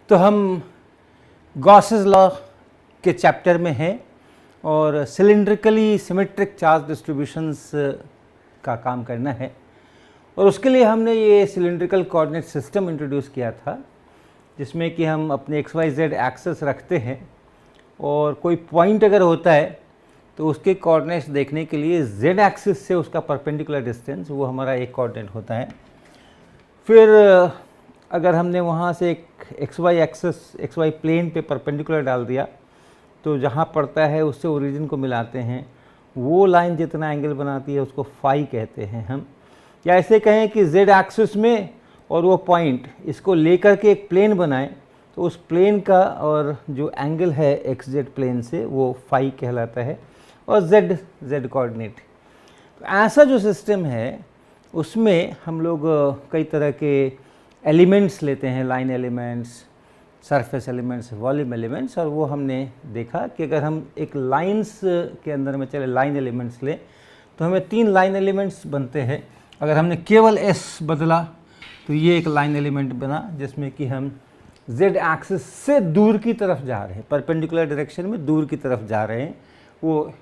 तो हम Gauss's law के चैप्टर में हैं और सिलिंड्रिकली सिमेट्रिक चार्ज डिस्ट्रीब्यूशंस का काम करना है और उसके लिए हमने ये सिलिंड्रिकल कोऑर्डिनेट सिस्टम इंट्रोड्यूस किया था, जिसमें कि हम अपने XYZ एक्सेस रखते हैं और कोई पॉइंट अगर होता है तो उसके कोऑर्डिनेट्स देखने के लिए Z एक्सिस से उसका परपेंडिकुलर डिस्टेंस वो हमारा एक कोऑर्डिनेट होता है। फिर अगर हमने वहाँ से एक XY एक्सिस XY प्लेन पे परपेंडिकुलर डाल दिया तो जहाँ पड़ता है उससे ओरिजिन को मिलाते हैं, वो लाइन जितना एंगल बनाती है उसको फाई कहते हैं हम। या ऐसे कहें कि Z एक्सिस में और वो पॉइंट इसको लेकर के एक प्लेन बनाएं तो उस प्लेन का और जो एंगल है XZ प्लेन से वो फाई कहलाता है और Z कोऑर्डिनेट। तो ऐसा जो सिस्टम है उसमें हम लोग कई तरह के एलिमेंट्स लेते हैं, line elements, surface elements, volume elements, और वो हमने देखा कि अगर हम एक लाइंस के अंदर में चले लाइन एलिमेंट्स लें तो हमें 3 लाइन एलिमेंट्स बनते हैं। अगर हमने केवल S बदला तो ये एक लाइन एलिमेंट बना जिसमें कि हम Z एक्सिस से दूर की तरफ जा रहे हैं, परपेंडिकुलर डायरेक्शन में दूर की तरफ जा रहे हैं वो,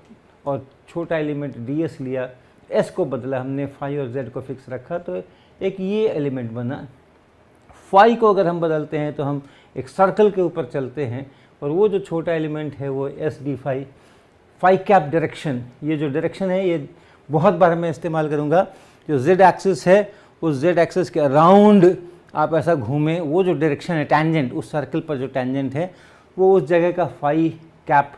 और छोटा एलिमेंट ds लिया, S को बदला हमने, फाई और Z को फिक्स रखा तो एक ये एलिमेंट बना। फाई को अगर हम बदलते हैं तो हम एक सर्कल के ऊपर चलते हैं और वो जो छोटा एलिमेंट है वो SD phi, phi cap direction, ये जो डायरेक्शन है ये बहुत बार मैं इस्तेमाल करूँगा। जो Z एक्सिस है उस Z एक्सिस के अराउंड आप ऐसा घूमें, वो जो डायरेक्शन है टैंजेंट, उस सर्कल पर जो टैंजेंट है वो उस जगह का फाई कैप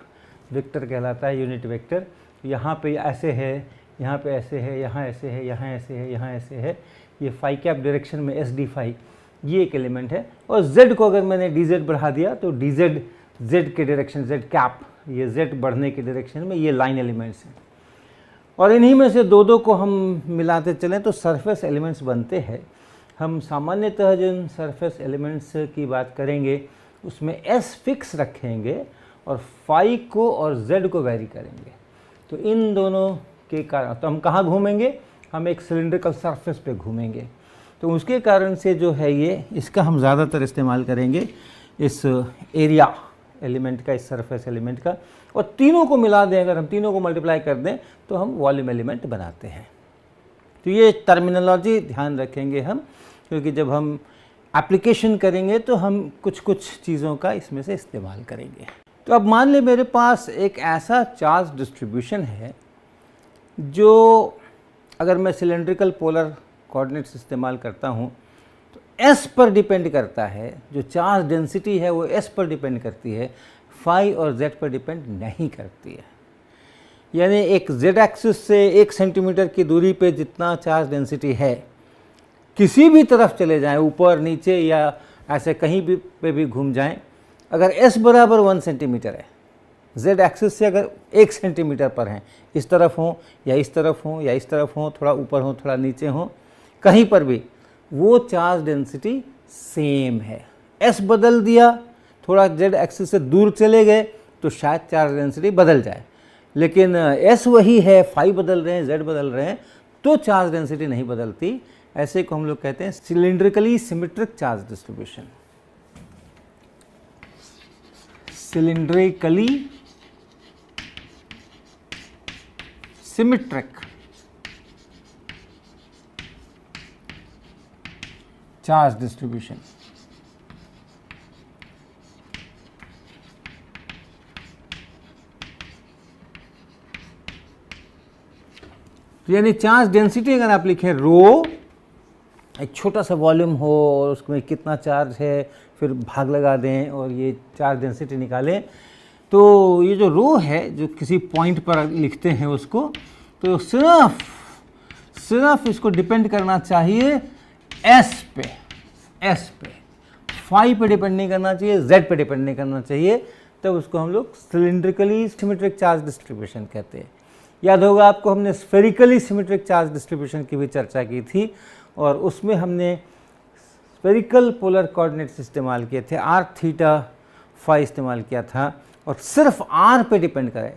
वेक्टर कहलाता है, यूनिट वेक्टर। यहाँ पे ऐसे है, यहाँ पे ऐसे है, यहाँ ऐसे है, यहाँ ऐसे है, यहाँ ऐसे है, ये फाई कैप डायरेक्शन में SD फाई ये एक एलिमेंट है। और Z को अगर मैंने dz बढ़ा दिया तो dz Z के डायरेक्शन, Z कैप, ये Z बढ़ने के डायरेक्शन में ये लाइन एलिमेंट्स हैं। और इन्हीं में से दो को हम मिलाते चलें तो सरफेस एलिमेंट्स बनते हैं। हम सामान्यतः जिन सरफेस एलिमेंट्स की बात करेंगे उसमें S फिक्स रखेंगे और फाई को और Z को वेरी करेंगे। तो इन दोनों के कारण तो हम कहाँ घूमेंगे, हम एक सिलिंड्रिकल सरफेस पे घूमेंगे, तो उसके कारण से जो है ये इसका हम ज़्यादातर इस्तेमाल करेंगे, इस एरिया एलिमेंट का, इस सरफेस एलिमेंट का। और तीनों को मिला दें, अगर हम तीनों को मल्टीप्लाई कर दें तो हम वॉल्यूम एलिमेंट बनाते हैं। तो ये टर्मिनोलॉजी ध्यान रखेंगे हम, क्योंकि जब हम एप्लीकेशन करेंगे तो हम कुछ कुछ चीज़ों का इसमें से इस्तेमाल करेंगे। तो अब मान लें मेरे पास एक ऐसा चार्ज डिस्ट्रीब्यूशन है जो अगर मैं सिलेंड्रिकल पोलर कोऑर्डिनेट्स इस्तेमाल करता हूँ तो S पर डिपेंड करता है, जो चार्ज डेंसिटी है वो S पर डिपेंड करती है, फाई और Z पर डिपेंड नहीं करती है। यानी एक Z एक्सिस से 1 सेंटीमीटर की दूरी पे जितना चार्ज डेंसिटी है, किसी भी तरफ चले जाएं, ऊपर नीचे या ऐसे कहीं भी पे भी घूम जाएं, अगर S बराबर 1 सेंटीमीटर है, Z एक्सिस से अगर 1 सेंटीमीटर पर हैं, इस तरफ हों या इस तरफ हों या इस तरफ हों, थोड़ा ऊपर हों थोड़ा नीचे हों, कहीं पर भी वो चार्ज डेंसिटी सेम है। S बदल दिया, थोड़ा Z एक्सिस से दूर चले गए तो शायद चार्ज डेंसिटी बदल जाए, लेकिन S वही है, फाई बदल रहे हैं, Z बदल रहे हैं तो चार्ज डेंसिटी नहीं बदलती। ऐसे को हम लोग कहते हैं cylindrically symmetric charge distribution. Cylindrically symmetric charge distribution. यानी चार्ज डेंसिटी अगर आप लिखें रो, एक छोटा सा वॉल्यूम हो और उसमें कितना चार्ज है फिर भाग लगा दें और ये चार्ज डेंसिटी निकालें, तो ये जो रो है जो किसी पॉइंट पर लिखते हैं उसको, तो सिर्फ इसको डिपेंड करना चाहिए S पे, फाई पे डिपेंड नहीं करना चाहिए, Z पे डिपेंड नहीं करना चाहिए, तब उसको हम लोग सिलिंड्रिकली सिमेट्रिक चार्ज डिस्ट्रीब्यूशन कहते हैं। याद होगा आपको, हमने स्फेरिकली सिमेट्रिक चार्ज डिस्ट्रीब्यूशन की भी चर्चा की थी और उसमें हमने स्फेरिकल पोलर कोऑर्डिनेट्स इस्तेमाल किए थे, r थीटा फाई इस्तेमाल किया था, और सिर्फ r पे डिपेंड करे,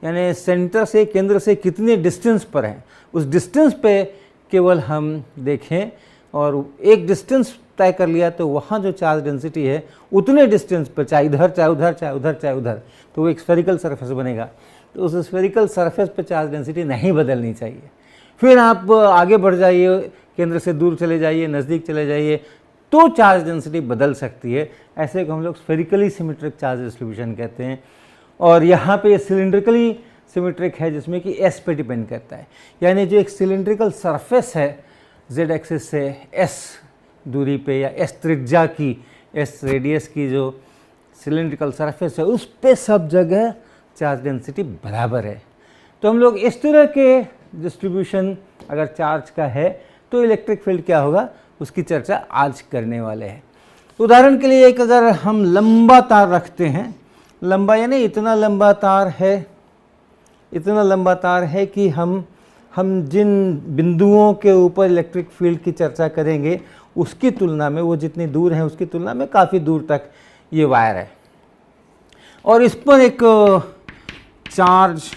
यानी सेंटर से, केंद्र से कितने डिस्टेंस पर हैं उस डिस्टेंस पे केवल हम देखें और एक डिस्टेंस तय कर लिया तो वहाँ जो चार्ज डेंसिटी है उतने डिस्टेंस पर, चाहे इधर चाहे उधर चाहे उधर चाहे उधर, तो वो एक स्फेरिकल सरफेस बनेगा। तो उस स्फेरिकल सरफेस पर चार्ज डेंसिटी नहीं बदलनी चाहिए। फिर आप आगे बढ़ जाइए, केंद्र से दूर चले जाइए, नज़दीक चले जाइए, तो चार्ज डेंसिटी बदल सकती है। ऐसे को हम लोग स्फेरिकली सिमेट्रिक चार्ज डिस्ट्रीब्यूशन कहते हैं। और यहाँ पे सिलिंड्रिकली सिमेट्रिक है जिसमें कि एस पे डिपेंड करता है, यानी जो एक सिलिंड्रिकल सरफेस है जेड एक्सिस से एस दूरी पे या एस त्रिज्या की, एस रेडियस की जो सिलिंड्रिकल सरफेस है उस पे सब जगह चार्ज डेंसिटी बराबर है। तो हम लोग इस तरह के डिस्ट्रीब्यूशन अगर चार्ज का है तो इलेक्ट्रिक फील्ड क्या होगा उसकी चर्चा आज करने वाले हैं। उदाहरण के लिए एक अगर हम लंबा तार रखते हैं, लंबा यानी इतना लंबा तार है, इतना लंबा तार है कि हम जिन बिंदुओं के ऊपर इलेक्ट्रिक फील्ड की चर्चा करेंगे उसकी तुलना में, वो जितनी दूर है उसकी तुलना में काफ़ी दूर तक ये वायर है, और इस पर एक चार्ज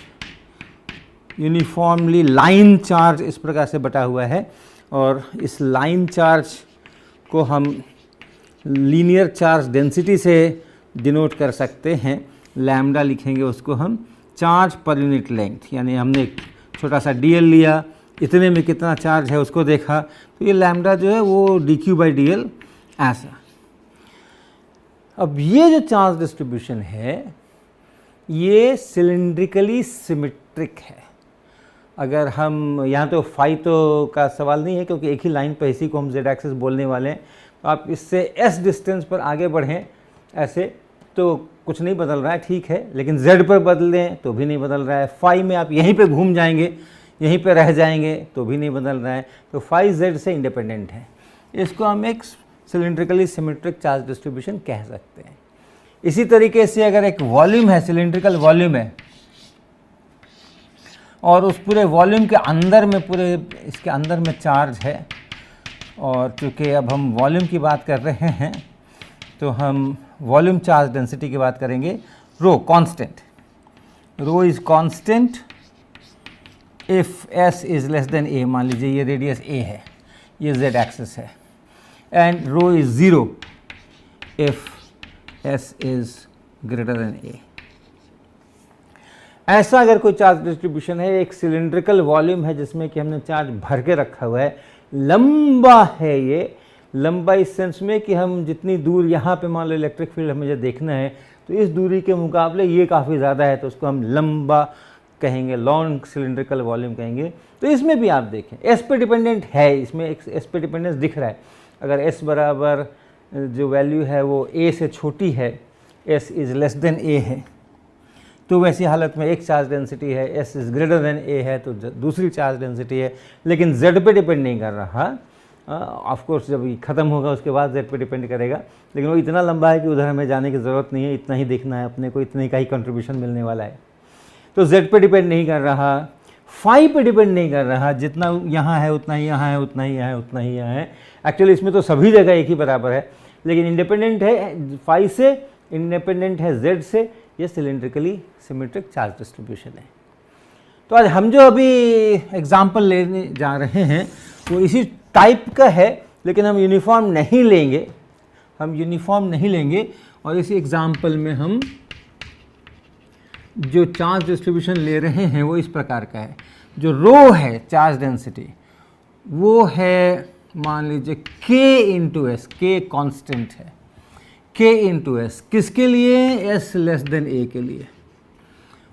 यूनिफॉर्मली लाइन चार्ज इस प्रकार से बटा हुआ है, और इस लाइन चार्ज को हम लीनियर चार्ज डेंसिटी से डिनोट कर सकते हैं। लैम्डा लिखेंगे उसको हम चार्ज पर यूनिट लेंथ, यानी हमने एक छोटा सा dl लिया, इतने में कितना चार्ज है उसको देखा, तो ये लैम्डा जो है वो dq/dl ऐसा। अब ये जो चार्ज डिस्ट्रीब्यूशन है ये सिलिंड्रिकली सिमेट्रिक है। अगर हम यहाँ तो फाई तो का सवाल नहीं है क्योंकि एक ही लाइन पर इसी को हम जेड एक्सिस बोलने वाले हैं। तो आप इससे एस डिस्टेंस पर आगे बढ़ें ऐसे तो कुछ नहीं बदल रहा है, ठीक है, लेकिन जेड पर बदलें तो भी नहीं बदल रहा है। फाई में आप यहीं पे घूम जाएंगे, यहीं पे रह जाएंगे तो भी नहीं बदल रहा है। तो फाई जेड से इंडिपेंडेंट है। इसको हम एक सिलिंड्रिकली सिमेट्रिक चार्ज डिस्ट्रीब्यूशन कह सकते हैं। इसी तरीके से अगर एक वॉल्यूम है, सिलिंड्रिकल वॉल्यूम है, और उस पूरे वॉल्यूम के अंदर में, पूरे इसके अंदर में चार्ज है, और चूँकि अब हम वॉल्यूम की बात कर रहे हैं तो हम वॉल्यूम चार्ज डेंसिटी की बात करेंगे। Rho constant, rho is constant if S is less than A. मान लीजिए ये रेडियस ए है, ये जेड एक्सिस है, and rho is zero if S is greater than A. ऐसा अगर कोई चार्ज डिस्ट्रीब्यूशन है, एक सिलिंड्रिकल वॉल्यूम है जिसमें कि हमने चार्ज भर के रखा हुआ है, लंबा है, ये लंबा इस सेंस में कि हम जितनी दूर यहाँ पे मान लो इलेक्ट्रिक फील्ड हमें जो देखना है तो इस दूरी के मुकाबले ये काफ़ी ज़्यादा है, तो उसको हम लंबा कहेंगे, लॉन्ग सिलिंड्रिकल वॉल्यूम कहेंगे। तो इसमें भी आप देखें एस पे डिपेंडेंट है, इसमें एक एस पे डिपेंडेंस दिख रहा है। अगर एस बराबर जो वैल्यू है वो ए से छोटी है, एस इज़ लेस देन ए है, तो वैसी हालत में एक चार्ज डेंसिटी है, एस इज़ ग्रेटर देन ए है तो दूसरी चार्ज डेंसिटी है, लेकिन जेड पे डिपेंड नहीं कर रहा। ऑफ कोर्स जब ये ख़त्म होगा उसके बाद जेड पे डिपेंड करेगा, लेकिन वो इतना लंबा है कि उधर हमें जाने की ज़रूरत नहीं है, इतना ही देखना है अपने को, इतने का ही कंट्रीब्यूशन मिलने वाला है। तो जेड पे डिपेंड नहीं कर रहा, फाई पे डिपेंड नहीं कर रहा, जितना यहाँ है उतना ही यहाँ है, उतना ही यहाँ है, उतना ही यहाँ है। एक्चुअली इसमें तो सभी जगह एक ही बराबर है, लेकिन इंडिपेंडेंट है फाई से, इंडिपेंडेंट है जेड से। ये सिलिंड्रिकली सिमेट्रिक चार्ज डिस्ट्रीब्यूशन है। तो आज हम जो अभी एग्जाम्पल लेने जा रहे हैं वो इसी टाइप का है, लेकिन हम यूनिफॉर्म नहीं लेंगे, हम यूनिफॉर्म नहीं लेंगे। और इसी एग्जाम्पल में हम जो चार्ज डिस्ट्रीब्यूशन ले रहे हैं वो इस प्रकार का है। जो रो है चार्ज डेंसिटी वो है मान लीजिए k इंटू एस, के कॉन्स्टेंट है, k इंटू एस किसके लिए, s लेस देन a के लिए,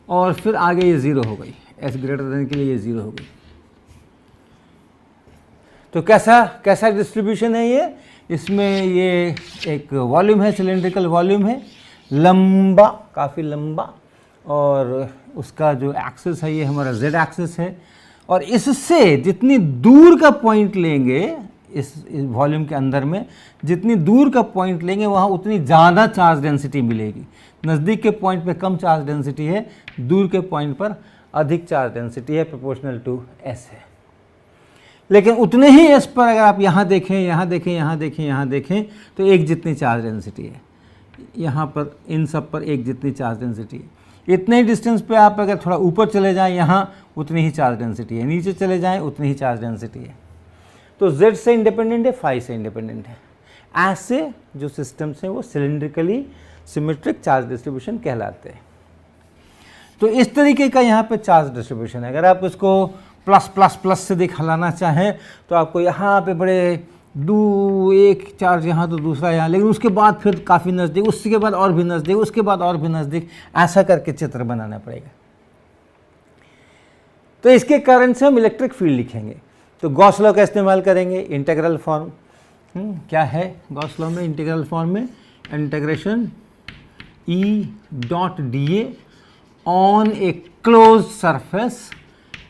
और फिर आगे ये ज़ीरो हो गई, s ग्रेटर देन के लिए ये ज़ीरो हो गई। तो कैसा डिस्ट्रीब्यूशन है ये, इसमें ये एक वॉल्यूम है, सिलिंड्रिकल वॉल्यूम है, लंबा, काफ़ी लंबा, और उसका जो एक्सिस है ये हमारा जेड एक्सिस है, और इससे जितनी दूर का पॉइंट लेंगे इस वॉल्यूम के अंदर में, जितनी दूर का पॉइंट लेंगे वहाँ उतनी ज़्यादा चार्ज डेंसिटी मिलेगी। नज़दीक के पॉइंट पे कम चार्ज डेंसिटी है, दूर के पॉइंट पर अधिक चार्ज डेंसिटी है, प्रोपोर्शनल टू एस है। लेकिन उतने ही एस पर अगर आप यहाँ देखें, यहाँ देखें, यहाँ देखें, यहाँ देखें, तो एक जितनी चार्ज डेंसिटी है, यहाँ पर इन सब पर एक जितनी चार्ज डेंसिटी है। इतने ही डिस्टेंस पे आप अगर थोड़ा ऊपर चले जाएं, यहाँ उतनी ही चार्ज डेंसिटी है, नीचे चले जाएं उतनी ही चार्ज डेंसिटी है। तो z से इंडिपेंडेंट है, फाई से इंडिपेंडेंट है। ऐसे जो सिस्टम्स हैं वो सिलिंड्रिकली सिमेट्रिक चार्ज डिस्ट्रीब्यूशन कहलाते हैं। तो इस तरीके का यहाँ पे चार्ज डिस्ट्रीब्यूशन है। अगर आप इसको प्लस प्लस प्लस से दिखाना चाहें तो आपको यहाँ पे बड़े एक चार्ज यहाँ तो दूसरा यहाँ, लेकिन उसके बाद फिर काफ़ी नज़दीक, उसके बाद और भी नज़दीक, उसके बाद और भी नज़दीक, ऐसा करके चित्र बनाना पड़ेगा। तो इसके कारण से हम इलेक्ट्रिक फील्ड लिखेंगे तो गॉस लॉ का इस्तेमाल करेंगे। इंटीग्रल फॉर्म क्या है गॉस लॉ में? इंटीग्रल फॉर्म में integration E dot dA on a close surface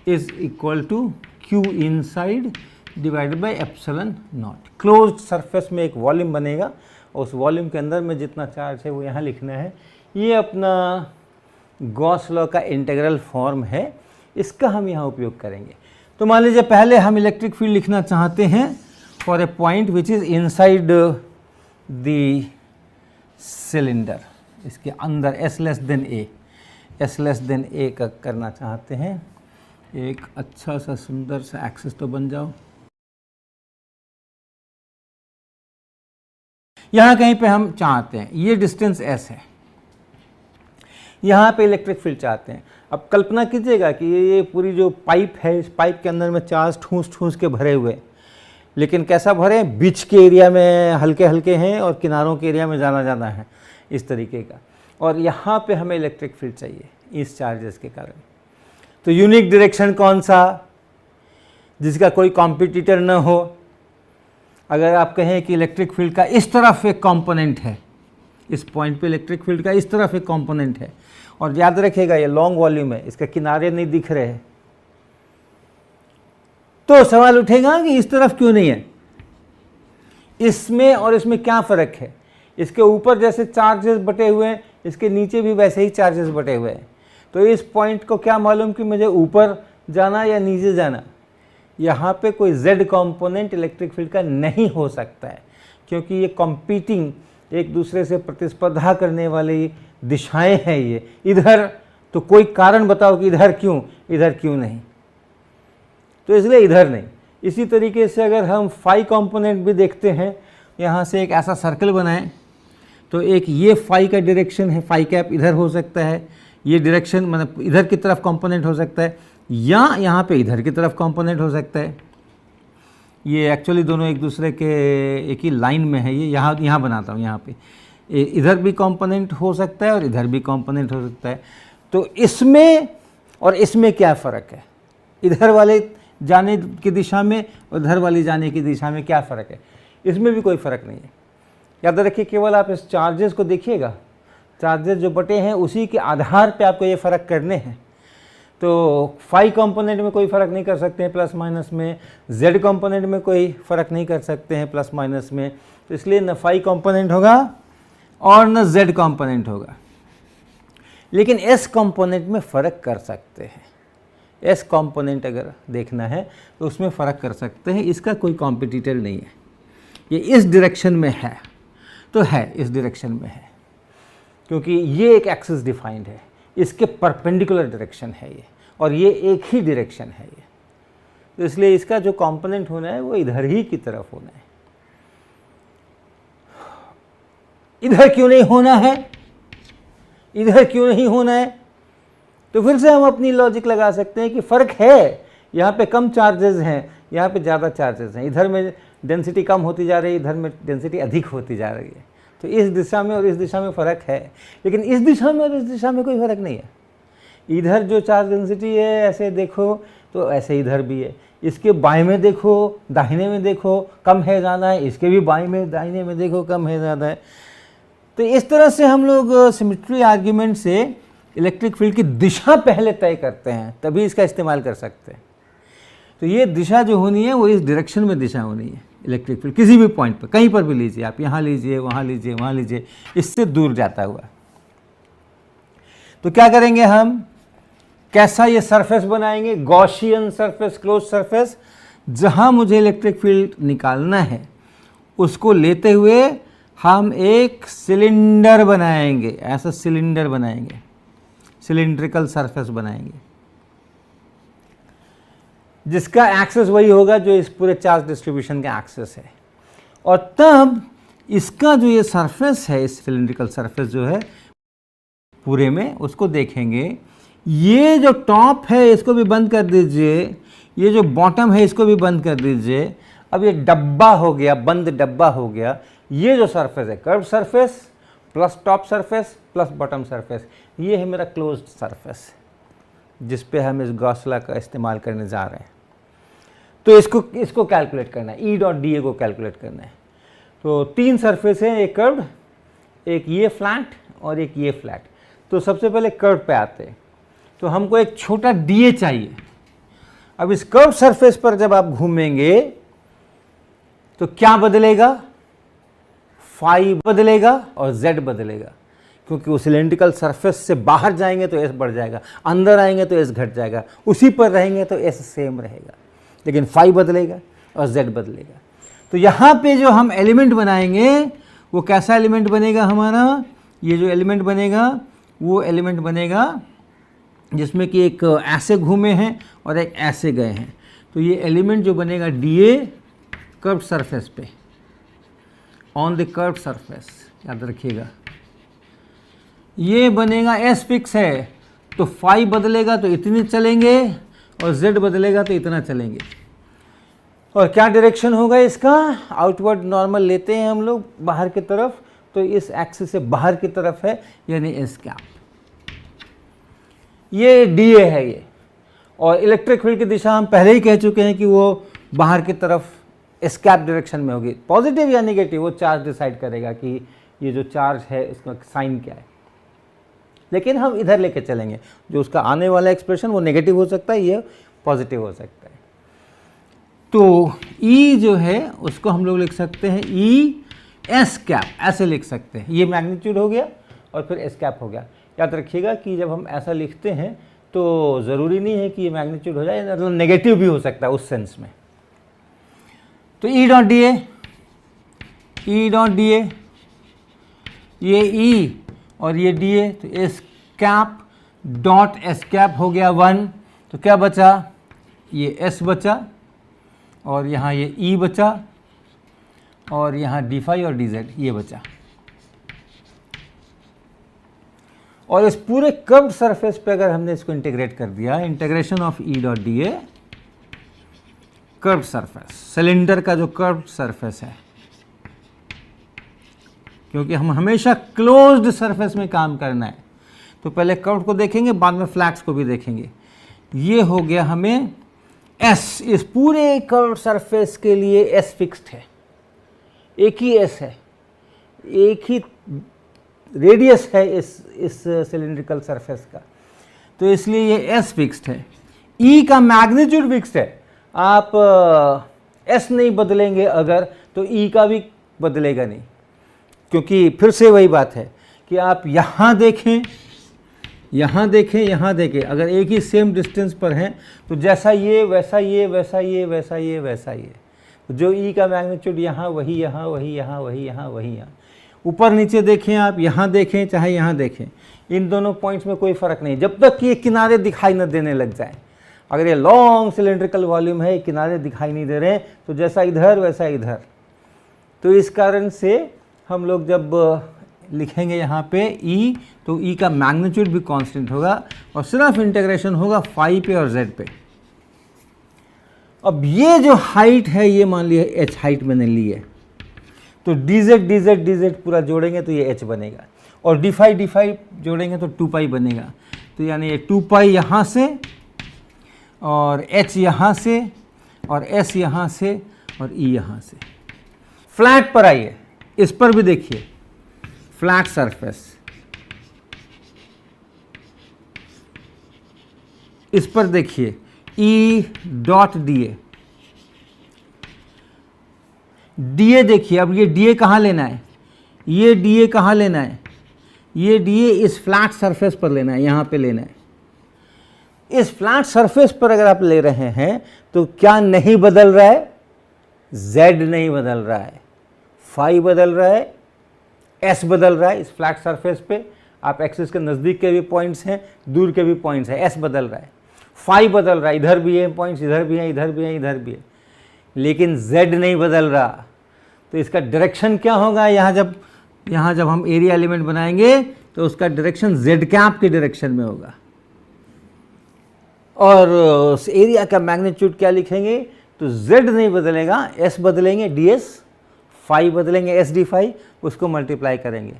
is equal to Q inside divided by epsilon naught. Close surface में एक वॉल्यूम बनेगा, उस वॉल्यूम के अंदर में जितना चार्ज है वो यहाँ लिखना है। ये अपना गॉस लॉ का इंटीग्रल फॉर्म है, इसका हम यहाँ उपयोग करेंगे। तो मान लीजिए पहले हम इलेक्ट्रिक फील्ड लिखना चाहते हैं for a point which is inside the cylinder, इसके अंदर s लेस देन a का करना चाहते हैं। एक अच्छा सा सुंदर सा एक्सिस तो बन जाओ। यहाँ कहीं पे हम चाहते हैं, ये डिस्टेंस s है, यहाँ पे इलेक्ट्रिक फील्ड चाहते हैं। अब कल्पना कीजिएगा कि ये पूरी जो पाइप है, इस पाइप के अंदर में चार्ज ठूस के भरे हुए, लेकिन कैसा भरे? बीच के एरिया में हल्के हल्के हैं और किनारों के एरिया में ज़्यादा है, इस तरीके का। और यहाँ पे हमें इलेक्ट्रिक फील्ड चाहिए इस चार्जेस के कारण। तो यूनिक डायरेक्शन कौन सा? जिसका कोई कॉम्पिटिटर न हो। अगर आप कहें कि इलेक्ट्रिक फील्ड का इस तरफ एक कंपोनेंट है, इस पॉइंट पे इलेक्ट्रिक फील्ड का इस तरफ एक कंपोनेंट है, और याद रखिएगा ये लॉन्ग वॉल्यूम है, इसके किनारे नहीं दिख रहे हैं, तो सवाल उठेगा कि इस तरफ क्यों नहीं है, इसमें और इसमें क्या फ़र्क है? इसके ऊपर जैसे चार्जेस बटे हुए हैं, इसके नीचे भी वैसे ही चार्जेस बटे हुए हैं। तो इस पॉइंट को क्या मालूम कि मुझे ऊपर जाना या नीचे जाना? यहाँ पे कोई z कंपोनेंट इलेक्ट्रिक फील्ड का नहीं हो सकता है, क्योंकि ये कॉम्पीटिंग, एक दूसरे से प्रतिस्पर्धा करने वाली दिशाएं हैं। ये इधर तो कोई कारण बताओ कि इधर क्यों नहीं, तो इसलिए इधर नहीं। इसी तरीके से अगर हम फाई कंपोनेंट भी देखते हैं, यहाँ से एक ऐसा सर्कल बनाएं तो एक ये फाई का डायरेक्शन है, फाई कैप इधर हो सकता है, ये डायरेक्शन मतलब इधर की तरफ कंपोनेंट हो सकता है, या यहाँ पे इधर की तरफ कंपोनेंट हो सकता है। ये एक्चुअली दोनों एक दूसरे के एक ही लाइन में है। ये यहाँ बनाता हूँ, यहाँ पे इधर भी कंपोनेंट हो सकता है और इधर भी कंपोनेंट हो सकता है। तो इसमें और इसमें क्या फ़र्क है? इधर वाले जाने की दिशा में और उधर वाली जाने की दिशा में क्या फ़र्क है? इसमें भी कोई फ़र्क नहीं है। याद रखिए, केवल आप इस चार्जेस को देखिएगा, चार्जेस जो बटे हैं उसी के आधार पे आपको ये फ़र्क करने हैं। तो फाई कंपोनेंट में कोई फ़र्क नहीं कर सकते हैं प्लस माइनस में, जेड कंपोनेंट में कोई फ़र्क नहीं कर सकते हैं प्लस माइनस में। तो इसलिए न फाई कंपोनेंट होगा और न जेड कंपोनेंट होगा, लेकिन एस कंपोनेंट में फ़र्क कर सकते हैं। एस कंपोनेंट अगर देखना है तो उसमें फ़र्क कर सकते हैं, इसका कोई कॉम्पिटिटर नहीं है। ये इस डायरेक्शन में है तो है, इस डायरेक्शन में है, क्योंकि ये एक एक्सिस डिफाइंड है, इसके परपेंडिकुलर डायरेक्शन है ये, और ये एक ही डायरेक्शन है ये। तो इसलिए इसका जो कंपोनेंट होना है वो इधर ही की तरफ होना है। इधर क्यों नहीं होना है? इधर क्यों नहीं होना है? तो फिर से हम अपनी लॉजिक लगा सकते हैं कि फ़र्क है, यहाँ पे कम चार्जेस हैं, यहाँ पे ज़्यादा चार्जेस हैं। इधर में डेंसिटी कम होती जा रही है, इधर में डेंसिटी अधिक होती जा रही है। तो इस दिशा में और इस दिशा में फ़र्क है, लेकिन इस दिशा में और इस दिशा में कोई फ़र्क नहीं है। इधर जो चार्ज डेंसिटी है ऐसे देखो तो ऐसे इधर भी है, इसके बाएं में देखो, दाहिने में देखो, कम है ज़्यादा है, इसके भी बाएं में दाहिने में देखो, कम है ज़्यादा है। तो इस तरह से हम लोग सिमेट्री आर्ग्यूमेंट से इलेक्ट्रिक फील्ड की दिशा पहले तय करते हैं, तभी इसका इस्तेमाल कर सकते हैं। तो ये दिशा जो होनी है वो इस डायरेक्शन में दिशा होनी है इलेक्ट्रिक फील्ड, किसी भी पॉइंट पर, कहीं पर भी लीजिए आप, यहाँ लीजिए, वहाँ लीजिए, वहाँ लीजिए, इससे दूर जाता हुआ। तो क्या करेंगे हम? कैसा ये सरफेस बनाएंगे? Gaussian surface, close surface. जहाँ मुझे इलेक्ट्रिक फील्ड निकालना है उसको लेते हुए हम एक सिलेंडर बनाएंगे, ऐसा सिलेंडर बनाएंगे, सिलिंड्रिकल सरफेस बनाएंगे। जिसका एक्सेस वही होगा जो इस पूरे चार्ज डिस्ट्रीब्यूशन का एक्सेस है। और तब इसका जो ये सरफेस है, इस सिलिंड्रिकल सरफेस जो है पूरे में, उसको देखेंगे। ये जो टॉप है इसको भी बंद कर दीजिए, ये जो बॉटम है इसको भी बंद कर दीजिए। अब ये डब्बा हो गया, बंद डब्बा हो गया। ये जो सरफेस है, curve surface plus top surface plus bottom surface, ये है मेरा क्लोज्ड सरफेस जिस पे हम इस गॉस लॉ का इस्तेमाल करने जा रहे हैं। तो इसको कैलकुलेट करना है, ई डॉट डी ए को कैलकुलेट करना है। तो 3 सरफेस है, एक कर्व्ड, एक ये फ्लैट और एक ये फ्लैट। तो सबसे पहले कर्व पे आते हैं। तो हमको एक छोटा डी ए चाहिए। अब इस कर्व सरफेस पर जब आप घूमेंगे तो क्या बदलेगा? फाई बदलेगा और जेड बदलेगा, क्योंकि वो सिलेंड्रिकल सरफेस से बाहर जाएंगे तो एस बढ़ जाएगा, अंदर आएंगे तो एस घट जाएगा, उसी पर रहेंगे तो एस सेम रहेगा, लेकिन फाई बदलेगा और जेड बदलेगा। तो यहाँ पे जो हम एलिमेंट बनाएंगे वो कैसा एलिमेंट बनेगा हमारा? ये जो एलिमेंट बनेगा वो एलिमेंट बनेगा जिसमें कि एक ऐसे घूमे हैं और एक ऐसे गए हैं। तो ये एलिमेंट जो बनेगा डी ए कर्व सरफेस पे, ऑन द कर्व सरफेस, याद रखिएगा। ये बनेगा एस फिक्स है, तो फाई बदलेगा तो इतने चलेंगे और जेड बदलेगा तो इतना चलेंगे। और क्या डायरेक्शन होगा इसका? आउटवर्ड नॉर्मल लेते हैं हम लोग बाहर की तरफ, तो इस एक्सिस से बाहर की तरफ है, यानी एस कैप। ये डी ए है ये। और इलेक्ट्रिक फील्ड की दिशा हम पहले ही कह चुके हैं कि वो बाहर की तरफ एस्केप डायरेक्शन में होगी। पॉजिटिव या नेगेटिव वो चार्ज डिसाइड करेगा कि ये जो चार्ज है इसका साइन क्या है। लेकिन हम इधर लेके चलेंगे, जो उसका आने वाला एक्सप्रेशन वो नेगेटिव हो सकता है, ये पॉजिटिव हो सकता है। तो ई जो है उसको हम लोग लिख सकते हैं ई एस कैप, ऐसे लिख सकते हैं। ये मैग्नीट्यूड हो गया और फिर एस कैप हो गया। याद रखिएगा कि जब हम ऐसा लिखते हैं तो ज़रूरी नहीं है कि ये मैग्नीट्यूड हो जाए, मतलब नेगेटिव भी हो सकता है उस सेंस में। तो ई डॉट डी ए, ई डॉट डी ए, ये ई और ये डी ए, तो S cap dot S cap हो गया 1। तो क्या बचा? ये एस बचा और यहाँ ये ई बचा और यहाँ डी फाई और डी जेड ये बचा। और इस पूरे कर्व्ड सरफेस पे अगर हमने इसको इंटीग्रेट कर दिया, integration of E dot D A curved surface, cylinder का जो कर्व्ड सरफेस है, क्योंकि हम हमेशा क्लोज्ड सरफेस में काम करना है, तो पहले कर्व्ड को देखेंगे, बाद में फ्लैट्स को भी देखेंगे। ये हो गया हमें एस, इस पूरे कर्व्ड सरफेस के लिए एस फिक्स्ड है, एक ही एस है, एक ही रेडियस है इस सिलिंड्रिकल सरफेस का, तो इसलिए ये एस फिक्स्ड है। ई का मैग्नीट्यूड फिक्स्ड है। आप एस नहीं बदलेंगे अगर, तो ई का भी बदलेगा नहीं, क्योंकि फिर से वही बात है कि आप यहाँ देखें, यहाँ देखें, यहाँ देखें, अगर एक ही सेम डिस्टेंस पर हैं तो जैसा ये वैसा ये वैसा ये वैसा ये वैसा ये, जो ई का मैग्नीट्यूड यहाँ वही यहाँ वही यहाँ वही यहाँ वही यहाँ। ऊपर नीचे देखें आप, यहाँ देखें चाहे यहाँ देखें, इन दोनों पॉइंट्स में कोई फ़र्क नहीं, जब तक ये किनारे दिखाई न देने लग जाए। अगर ये लॉन्ग सिलेंड्रिकल वॉल्यूम है, किनारे दिखाई नहीं दे रहे हैं, तो जैसा इधर वैसा इधर। तो इस कारण से हम लोग जब लिखेंगे यहाँ पे ई, तो ई का मैग्नीट्यूड भी कांस्टेंट होगा और सिर्फ इंटीग्रेशन होगा फाई पे और जेड पे। अब ये जो हाइट है, ये मान लिया एच हाइट मैंने ली है, तो डी जेड पूरा जोड़ेंगे तो ये एच बनेगा, और डी फाई जोड़ेंगे तो 2 पाई बनेगा। तो यानी ये 2 पाई यहाँ से और एच यहाँ से और एस यहाँ से और ई यहाँ से। फ्लैट पर आइए, इस पर भी देखिए, फ्लैट सरफेस, इस पर देखिए ई dot D A, D A देखिए। अब ये डी ए कहाँ लेना है? ये डी ए कहाँ लेना है? ये डी ए इस फ्लैट सरफेस पर लेना है, यहाँ पे लेना है। इस फ्लैट सरफेस पर अगर आप ले रहे हैं तो क्या नहीं बदल रहा है? जेड नहीं बदल रहा है, फाई बदल रहा है, एस बदल रहा है। इस फ्लैट सरफेस पे आप एक्सिस के नज़दीक के भी पॉइंट्स हैं, दूर के भी पॉइंट्स हैं, एस बदल रहा है। फाई बदल रहा है, इधर भी है पॉइंट्स, इधर भी है, इधर भी है, इधर भी है, लेकिन z नहीं बदल रहा। तो इसका डायरेक्शन क्या होगा? यहाँ जब हम एरिया एलिमेंट बनाएंगे तो उसका डायरेक्शन z कैप के डायरेक्शन में होगा। और उस एरिया का मैग्नीट्यूड क्या लिखेंगे? तो z नहीं बदलेगा, s बदलेंगे ds, फाई बदलेंगे s d फाई, उसको मल्टीप्लाई करेंगे।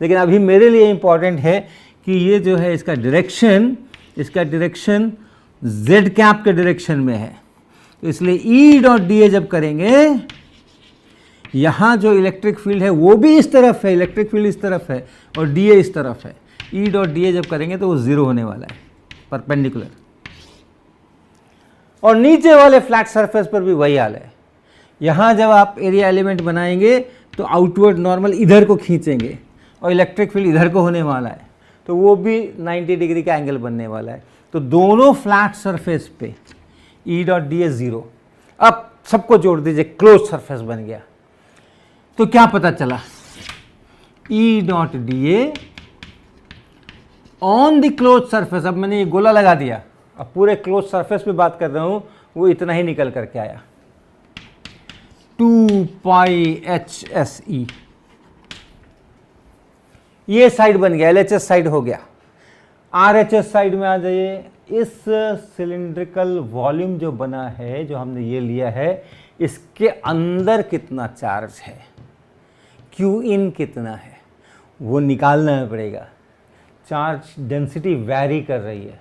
लेकिन अभी मेरे लिए इंपॉर्टेंट है कि ये जो है इसका डायरेक्शन z कैप के डायरेक्शन में है। तो इसलिए E डॉट डी ए जब करेंगे, यहाँ जो इलेक्ट्रिक फील्ड है वो भी इस तरफ है, इलेक्ट्रिक फील्ड इस तरफ है और डी ए इस तरफ है। E डॉट डी ए जब करेंगे तो वो 0 होने वाला है, परपेंडिकुलर। और नीचे वाले फ्लैट सरफेस पर भी वही हाल है। यहाँ जब आप एरिया एलिमेंट बनाएंगे तो आउटवर्ड नॉर्मल इधर को खींचेंगे और इलेक्ट्रिक फील्ड इधर को होने वाला है, तो वो भी 90 डिग्री का एंगल बनने वाला है। तो दोनों फ्लैट सरफेस पे E डॉट डी ए 0। अब सबको जोड़ दीजिए, क्लोज सरफेस बन गया। तो क्या पता चला? E dot D A on the close surface. अब मैंने ये गोला लगा दिया, अब पूरे क्लोज सरफेस पे बात कर रहा हूं, वो इतना ही निकल करके आया, 2 पाई HSE। ये साइड बन गया, LHS साइड हो गया। RHS साइड में आ जाइए। इस सिलिंड्रिकल वॉल्यूम जो बना है, जो हमने ये लिया है, इसके अंदर कितना चार्ज है, Q इन कितना है, वो निकालना पड़ेगा। चार्ज डेंसिटी वैरी कर रही है,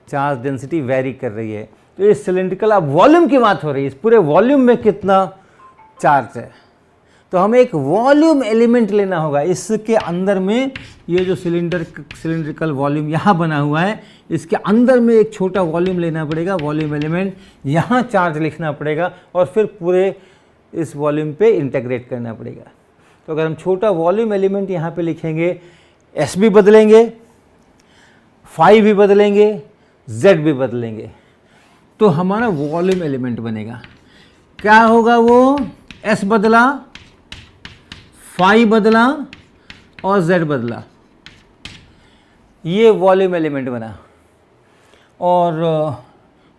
चार्ज डेंसिटी वैरी कर रही है। तो इस सिलिंड्रिकल, अब वॉल्यूम की बात हो रही है, इस पूरे वॉल्यूम में कितना चार्ज है, तो हमें एक वॉल्यूम एलिमेंट लेना होगा। इसके अंदर में ये जो सिलिंड्रिकल वॉल्यूम यहाँ बना हुआ है, इसके अंदर में एक छोटा वॉल्यूम लेना पड़ेगा, वॉल्यूम एलिमेंट। यहाँ चार्ज लिखना पड़ेगा और फिर पूरे इस वॉल्यूम पे इंटीग्रेट करना पड़ेगा। तो अगर हम छोटा वॉल्यूम एलिमेंट यहाँ पे लिखेंगे, S भी बदलेंगे, फाई भी बदलेंगे, Z भी बदलेंगे, तो हमारा वॉल्यूम एलिमेंट बनेगा। क्या होगा वो? S बदला, फाई बदला और Z बदला, ये वॉल्यूम एलिमेंट बना। और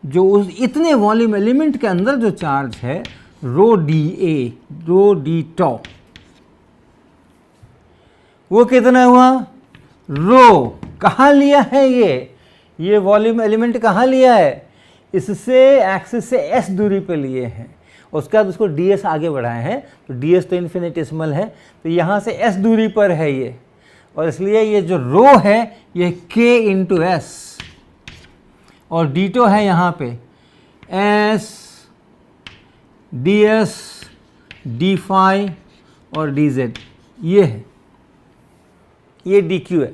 जो उस इतने वॉल्यूम एलिमेंट के अंदर जो चार्ज है, रो डी टॉ, वो कितना हुआ? रो कहाँ लिया है ये वॉल्यूम एलिमेंट कहाँ लिया है? इससे एक्सिस से s दूरी पे लिए हैं, उसके बाद उसको ds आगे बढ़ाए हैं। तो ds तो इन्फिनिटेसिमल है, तो यहाँ से s दूरी पर है ये, और इसलिए ये जो रो है ये k इंटू एस, और डी टो है यहाँ पे s ds d फाई और dz, ये है, ये dq है।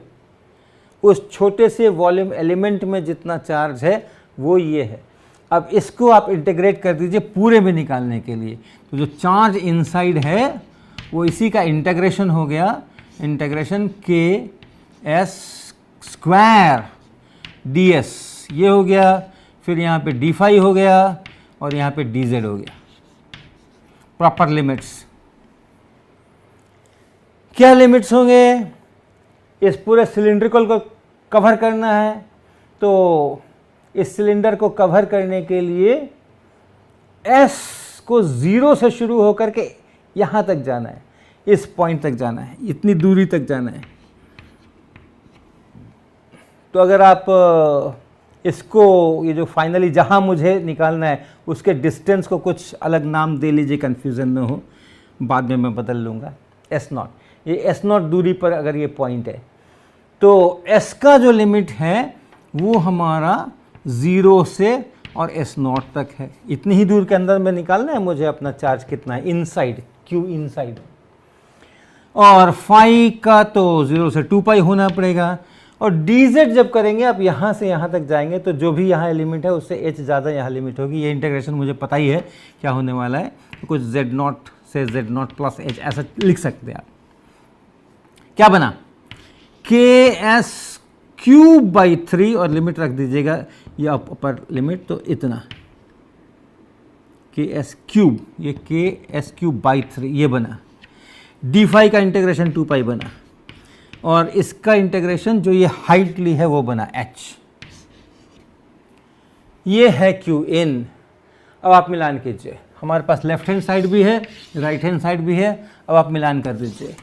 उस छोटे से वॉल्यूम एलिमेंट में जितना चार्ज है वो ये है। अब इसको आप इंटीग्रेट कर दीजिए पूरे में निकालने के लिए। तो जो चार्ज इनसाइड है वो इसी का इंटीग्रेशन हो गया, इंटीग्रेशन के एस स्क्वायर डी एस, ये हो गया। फिर यहाँ पे डी फाई हो गया और यहाँ पे डी जेड हो गया। प्रॉपर लिमिट्स, क्या लिमिट्स होंगे? इस पूरे सिलिंड्रिकल को कवर करना है, तो इस सिलेंडर को कवर करने के लिए S को 0 से शुरू होकर के यहाँ तक जाना है, इस पॉइंट तक जाना है, इतनी दूरी तक जाना है। तो अगर आप इसको, ये जो फाइनली जहाँ मुझे निकालना है उसके डिस्टेंस को कुछ अलग नाम दे लीजिए, कन्फ्यूज़न न हो, बाद में मैं बदल लूँगा। S0, ये S0 दूरी पर अगर ये पॉइंट है तो S का जो लिमिट है वो हमारा 0 से और S0 तक है। इतनी ही दूर के अंदर में निकालना है मुझे अपना चार्ज कितना है इनसाइड, Q इनसाइड। और फाई का तो 0 से 2 पाई होना पड़ेगा। और dz जब करेंगे आप यहाँ से यहाँ तक जाएंगे तो जो भी यहाँ एलिमेंट है उससे h ज़्यादा यहाँ लिमिट होगी। ये इंटीग्रेशन मुझे पता ही है क्या होने वाला है, तो कुछ z0 से z0 प्लस h ऐसा लिख सकते हैं आप। क्या बना? KS क्यूब बाई 3 और लिमिट रख दीजिएगा ये अपर लिमिट, तो इतना KS क्यूब, ये KS क्यूब बाई 3 ये बना। डी फाई का इंटीग्रेशन 2 पाई बना, और इसका इंटीग्रेशन जो ये हाइट ली है वो बना h। ये है क्यू इन। अब आप मिलान कीजिए, हमारे पास लेफ्ट हैंड साइड भी है, राइट हैंड साइड भी है। अब आप मिलान कर दीजिए।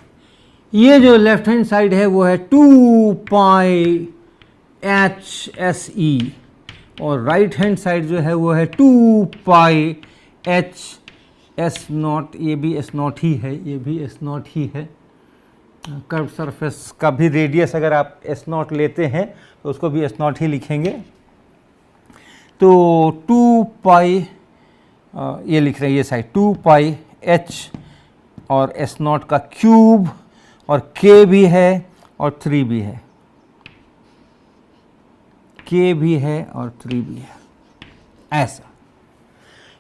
ये जो लेफ्ट हैंड साइड है वो है 2 पाई एच एस ई, और राइट हैंड साइड जो है वो है 2 पाई एच एस नॉट। ये भी एस नॉट ही है, ये भी एस नॉट ही है। कर्व सरफेस का भी रेडियस अगर आप एस नॉट लेते हैं तो उसको भी एस नॉट ही लिखेंगे। तो 2 पाई ये लिख रहे हैं ये साइड 2 पाई एच और एस नॉट का क्यूब, और के भी है और 3 भी है, के भी है और 3 भी है। ऐसा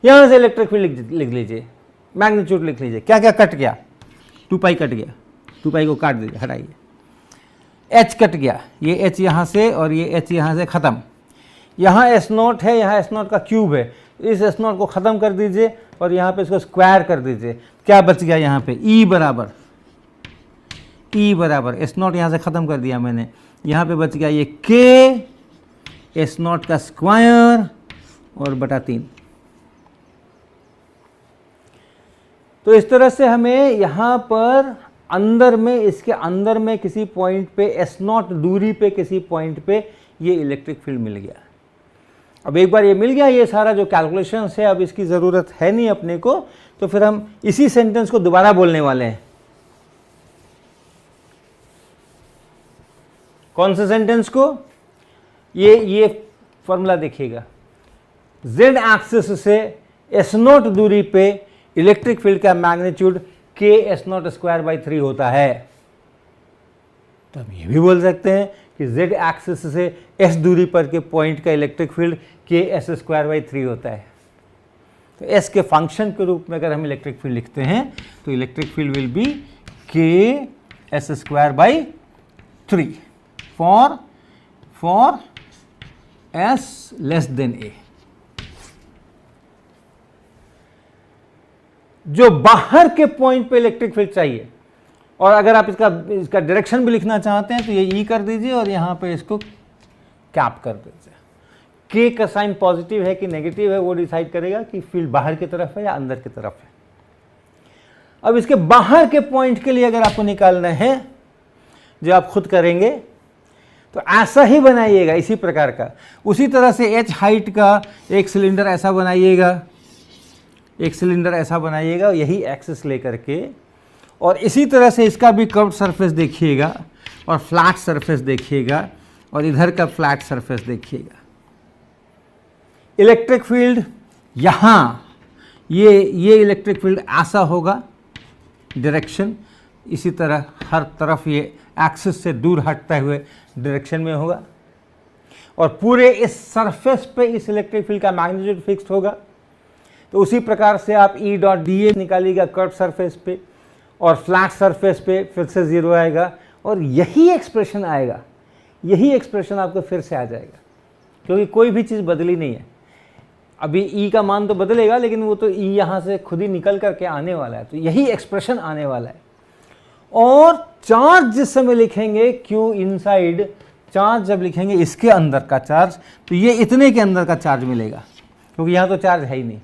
यहां से इलेक्ट्रिक फील्ड लिख लीजिए, मैग्नीट्यूड लिख लीजिए। क्या क्या कट गया? 2 पाई कट गया, 2 पाई को काट दीजिए, हटाइए। एच कट गया, ये एच यहाँ से और ये एच यहाँ से ख़त्म। यहाँ एस नॉट है, यहाँ एस नॉट का क्यूब है, इस एस नॉट को ख़त्म कर दीजिए और यहाँ पे इसको स्क्वायर कर दीजिए। क्या बच गया यहाँ पे? ई बराबर एस नॉट यहाँ से ख़त्म कर दिया मैंने, यहाँ पे बच गया ये के एस नॉट का स्क्वायर और बटा 3। तो इस तरह से हमें यहाँ पर अंदर में, इसके अंदर में किसी पॉइंट पे एस नॉट दूरी पे किसी पॉइंट पे ये इलेक्ट्रिक फील्ड मिल गया। अब एक बार ये मिल गया, ये सारा जो कैलकुलेशंस है अब इसकी ज़रूरत है नहीं अपने को, तो फिर हम इसी सेंटेंस को दोबारा बोलने वाले हैं। कौन से सेंटेंस को? ये फॉर्मूला देखिएगा, जेड एक्सिस से एस नॉट दूरी पे इलेक्ट्रिक फील्ड का मैग्नीट्यूड के एस नॉट स्क्वायर बाई 3 होता है। तो हम ये भी बोल सकते हैं कि जेड एक्सिस से एस दूरी पर के पॉइंट का इलेक्ट्रिक फील्ड के एस स्क्वायर बाई 3 होता है। तो एस के फंक्शन के रूप में अगर हम इलेक्ट्रिक फील्ड लिखते हैं तो electric field will be K S square by 3 for S less than A. जो बाहर के पॉइंट पे इलेक्ट्रिक फील्ड चाहिए, और अगर आप इसका डायरेक्शन भी लिखना चाहते हैं तो ये ई कर दीजिए और यहाँ पे इसको कैप कर दीजिए। के का साइन पॉजिटिव है कि नेगेटिव है वो डिसाइड करेगा कि फील्ड बाहर की तरफ है या अंदर की तरफ है। अब इसके बाहर के पॉइंट के लिए अगर आपको निकालना है, जो आप खुद करेंगे, तो ऐसा ही बनाइएगा, इसी प्रकार का। उसी तरह से एच हाइट का एक सिलेंडर ऐसा बनाइएगा, एक सिलेंडर ऐसा बनाइएगा यही एक्सिस लेकर के, और इसी तरह से इसका भी कर्व्ड सरफेस देखिएगा और फ्लैट सरफेस देखिएगा और इधर का फ्लैट सरफेस देखिएगा। इलेक्ट्रिक फील्ड यहाँ ये इलेक्ट्रिक फील्ड ऐसा होगा डायरेक्शन, इसी तरह हर तरफ ये एक्सिस से दूर हटते हुए डायरेक्शन में होगा, और पूरे इस सरफेस पे इस इलेक्ट्रिक फील्ड का मैग्नीट्यूड फिक्स्ड होगा। तो उसी प्रकार से आप ई डॉट डी ए निकालिएगा कर्व सरफेस पे, और फ्लैट सरफेस पे फिर से 0 आएगा, और यही एक्सप्रेशन आएगा, यही एक्सप्रेशन आपको फिर से आ जाएगा, क्योंकि कोई भी चीज़ बदली नहीं है। अभी ई का मान तो बदलेगा, लेकिन वो तो ई यहाँ से खुद ही निकल करके आने वाला है, तो यही एक्सप्रेशन आने वाला है। और चार्ज जिस समय लिखेंगे क्यू इनसाइड, चार्ज जब लिखेंगे इसके अंदर का चार्ज, तो ये इतने के अंदर का चार्ज मिलेगा, क्योंकि यहाँ तो चार्ज है ही नहीं।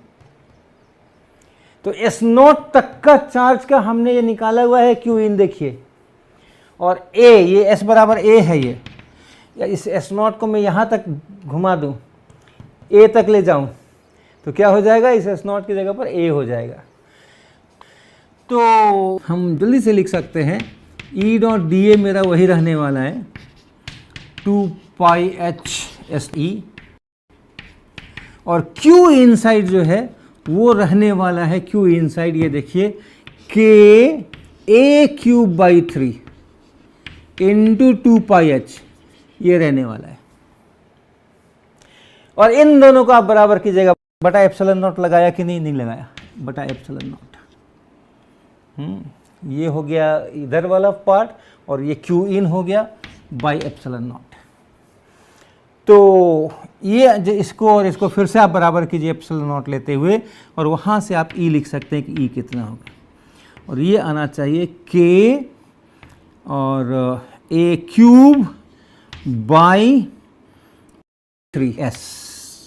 तो एस नॉट तक का चार्ज का हमने ये निकाला हुआ है क्यू इन, देखिए। और ए, ये एस बराबर ए है ये, या इस एस नॉट को मैं यहाँ तक घुमा दूँ, ए तक ले जाऊँ, तो क्या हो जाएगा? इस एस नॉट की जगह पर ए हो जाएगा। तो हम जल्दी से लिख सकते हैं ई डॉट डी ए मेरा वही रहने वाला है 2 पाई एच एस ई, और क्यू इनसाइड जो है वो रहने वाला है, क्यू इनसाइड ये देखिए K A cube by 3 into 2 pi H, ये रहने वाला है। और इन दोनों को आप बराबर कीजिएगा। बटा एप्सिलॉन नॉट लगाया कि नहीं? नहीं लगाया, बटा एप्सिलॉन नॉट। ये हो गया इधर वाला पार्ट, और ये क्यू इन हो गया बाई एप्सिलॉन नॉट। तो ये जो इसको और इसको फिर से आप बराबर कीजिए एप्सिलॉन नॉट लेते हुए, और वहाँ से आप ई लिख सकते हैं कि ई कितना होगा, और ये आना चाहिए के और ए क्यूब बाई 3s,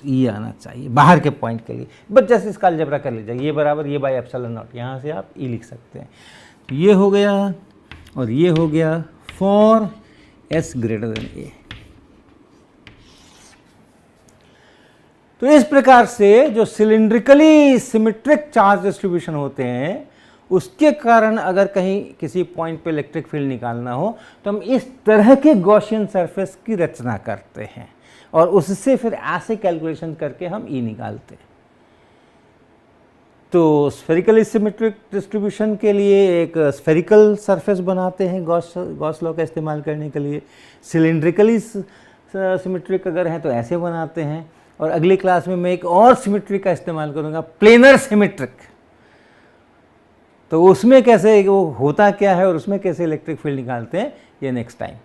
ये आना चाहिए बाहर के पॉइंट के लिए। बस जैसे इसका अलजेब्रा कर लीजिए, ये बराबर ये बाई एप्सिलॉन नॉट, यहाँ से आप ई लिख सकते हैं। तो ये हो गया और ये हो गया फॉर एस ग्रेटर देन ए। तो इस प्रकार से जो सिलिंड्रिकली सिमेट्रिक चार्ज डिस्ट्रीब्यूशन होते हैं उसके कारण अगर कहीं किसी पॉइंट पे इलेक्ट्रिक फील्ड निकालना हो तो हम इस तरह के गॉसियन सरफेस की रचना करते हैं और उससे फिर ऐसे कैलकुलेशन करके हम ई निकालते हैं। तो स्फेरिकली सिमेट्रिक डिस्ट्रीब्यूशन के लिए एक स्फेरिकल सरफेस बनाते हैं गॉस लॉ का इस्तेमाल करने के लिए। सिलिंड्रिकली सिमेट्रिक अगर हैं तो ऐसे बनाते हैं। और अगली क्लास में मैं एक और सिमेट्री का इस्तेमाल करूंगा, प्लेनर सिमेट्रिक। तो उसमें कैसे वो होता क्या है और उसमें कैसे इलेक्ट्रिक फील्ड निकालते हैं, ये नेक्स्ट टाइम।